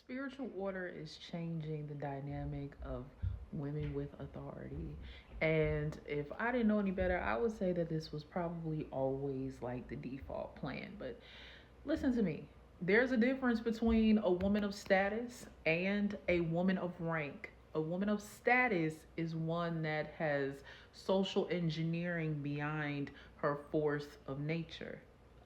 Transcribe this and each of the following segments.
Spiritual order is changing the dynamic of women with authority. And if I didn't know any better, I would say that this was probably always like the default plan. But listen to me. There's a difference between a woman of status and a woman of rank. A woman of status is one that has social engineering behind her force of nature.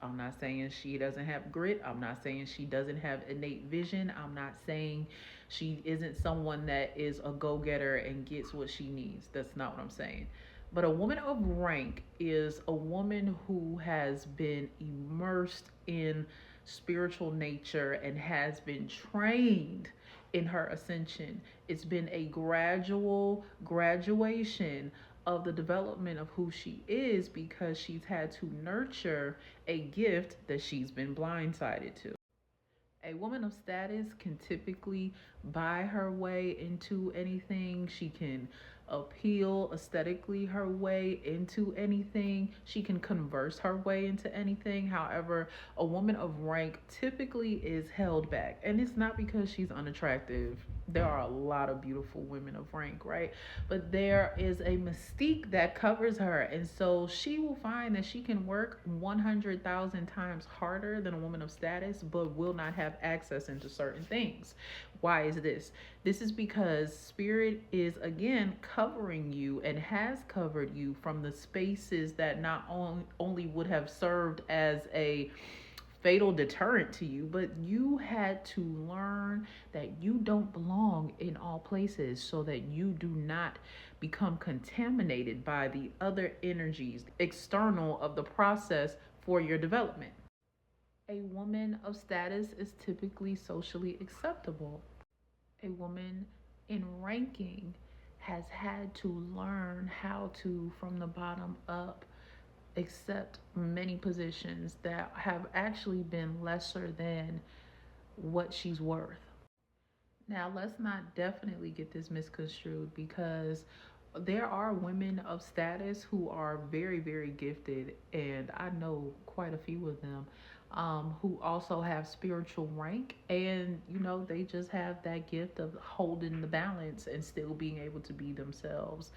I'm not saying she doesn't have grit. I'm not saying she doesn't have innate vision. I'm not saying she isn't someone that is a go getter and gets what she needs. That's not what I'm saying. But a woman of rank is a woman who has been immersed in spiritual nature and has been trained in her ascension. It's been a gradual graduation of the development of who she is because she's had to nurture a gift that she's been blindsided to. A woman of status can typically buy her way into anything. She can appeal aesthetically her way into anything. She can converse her way into anything. However, a woman of rank typically is held back. And it's not because she's unattractive. There are a lot of beautiful women of rank, right? But there is a mystique that covers her. And so she will find that she can work 100,000 times harder than a woman of status, but will not have access into certain things. Why is this? This is because spirit is again covering you and has covered you from the spaces that not only would have served as a fatal deterrent to you, but you had to learn that you don't belong in all places so that you do not become contaminated by the other energies external of the process for your development. A woman of status is typically socially acceptable. A woman in ranking has had to learn how to, from the bottom up, accept many positions that have actually been lesser than what she's worth. Now, let's not definitely get this misconstrued because there are women of status who are very, very gifted, and I know quite a few of them who also have spiritual rank, and they just have that gift of holding the balance and still being able to be themselves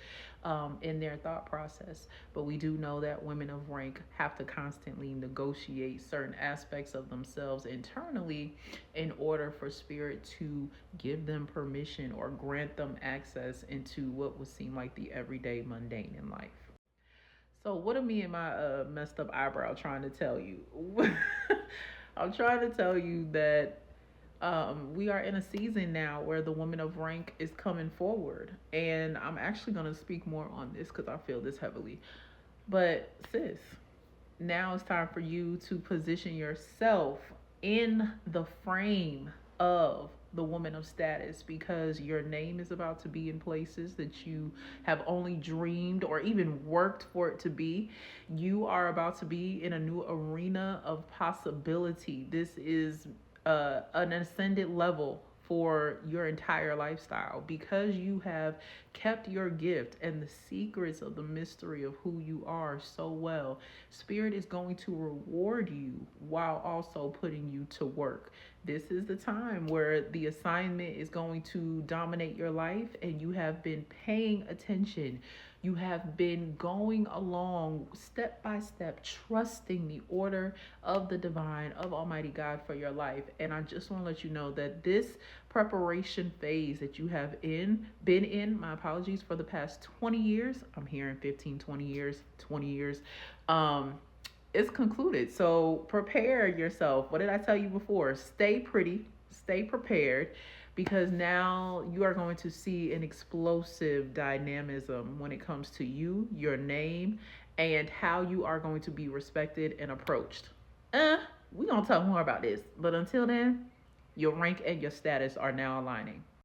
in their thought process. But we do know that women of rank have to constantly negotiate certain aspects of themselves internally in order for spirit to give them permission or grant them access into what would seem like the everyday mundane in life. So, what are me and my messed up eyebrow trying to tell you? I'm trying to tell you that we are in a season now where the woman of rank is coming forward. And I'm actually going to speak more on this because I feel this heavily. But, sis, now it's time for you to position yourself in the frame of the woman of status because your name is about to be in places that you have only dreamed or even worked for it to be. You are about to be in a new arena of possibility. This is an ascended level for your entire lifestyle because you have kept your gift and the secrets of the mystery of who you are so well. Spirit is going to reward you while also putting you to work. This is the time where the assignment is going to dominate your life and you have been paying attention. You have been going along step by step, trusting the order of the divine, of Almighty God for your life. And I just want to let you know that this preparation phase that you have been in, my apologies, for the past 20 years, I'm hearing 15, 20 years, 20 years, it's concluded. So prepare yourself. What did I tell you before? Stay pretty, stay prepared, because now you are going to see an explosive dynamism when it comes to you, your name, and how you are going to be respected and approached. We're going to talk more about this. But until then, your rank and your status are now aligning.